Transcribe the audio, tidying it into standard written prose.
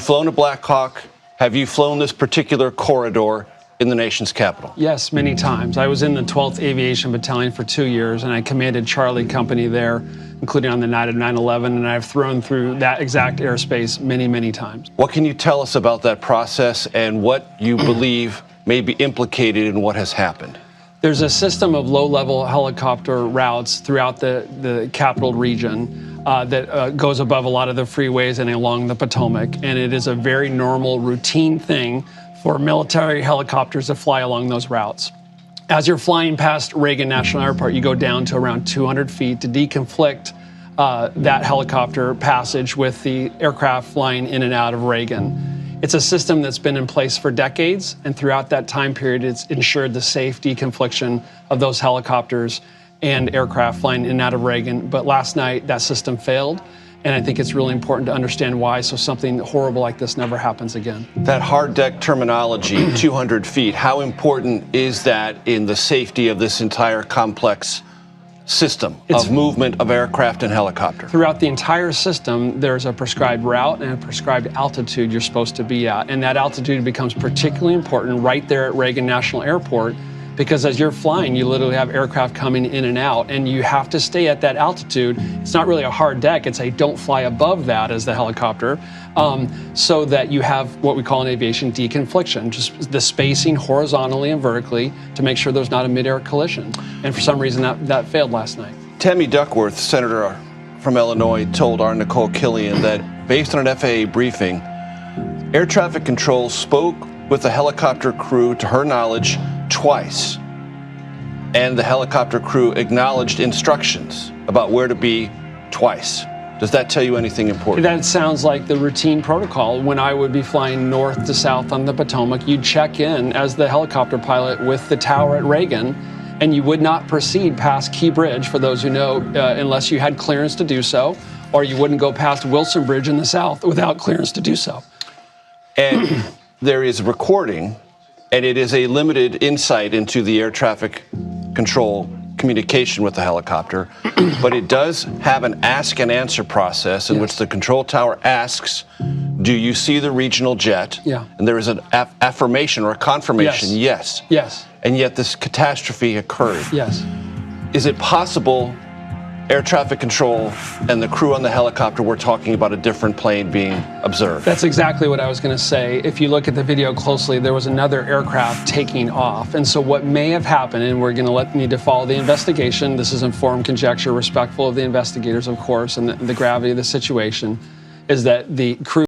flown a Black Hawk? Have you flown this particular corridor in the nation's capital? Yes, many times. I was in the 12th Aviation Battalion for 2 years, and I commanded Charlie Company there, including on the night of 9/11, and I've thrown through that exact airspace many, many times. What can you tell us about that process and what you believe may be implicated in what has happened? There's a system of low-level helicopter routes throughout the capital region that goes above a lot of the freeways and along the Potomac, and it is a very normal, routine thing for military helicopters to fly along those routes. As you're flying past Reagan National Airport, you go down to around 200 feet to deconflict that helicopter passage with the aircraft flying in and out of Reagan. It's a system that's been in place for decades, and throughout that time period, it's ensured the safe deconfliction of those helicopters and aircraft flying in and out of Reagan. But last night, that system failed, and I think it's really important to understand why, so something horrible like this never happens again. That hard deck terminology, 200 feet, how important is that in the safety of this entire complex system of movement of aircraft and helicopter? Throughout the entire system, there's a prescribed route and a prescribed altitude you're supposed to be at, and that altitude becomes particularly important right there at Reagan National Airport, because as you're flying, you literally have aircraft coming in and out, and you have to stay at that altitude. It's not really a hard deck, it's a don't fly above that as the helicopter, so that you have what we call in aviation deconfliction, just the spacing horizontally and vertically to make sure there's not a midair collision. And for some reason, that failed last night. Tammy Duckworth, Senator from Illinois, told our Nicole Killian that based on an FAA briefing, air traffic control spoke with the helicopter crew, to her knowledge, twice. And the helicopter crew acknowledged instructions about where to be twice. Does that tell you anything important? That sounds like the routine protocol. When I would be flying north to south on the Potomac, you'd check in as the helicopter pilot with the tower at Reagan, and you would not proceed past Key Bridge, for those who know, unless you had clearance to do so, or you wouldn't go past Wilson Bridge in the south without clearance to do so. And there is recording, and it is a limited insight into the air traffic control communication with the helicopter, but it does have an ask and answer process in which the control tower asks, do you see the regional jet? Yeah. And there is an affirmation or a confirmation, yes. Yes. And yet this catastrophe occurred. Yes. Is it possible air traffic control and the crew on the helicopter were talking about a different plane being observed? That's exactly what I was going to say. If you look at the video closely, there was another aircraft taking off. And so what may have happened, and we're going to need to follow the investigation. This is informed conjecture, respectful of the investigators, of course, and the gravity of the situation, is that the crew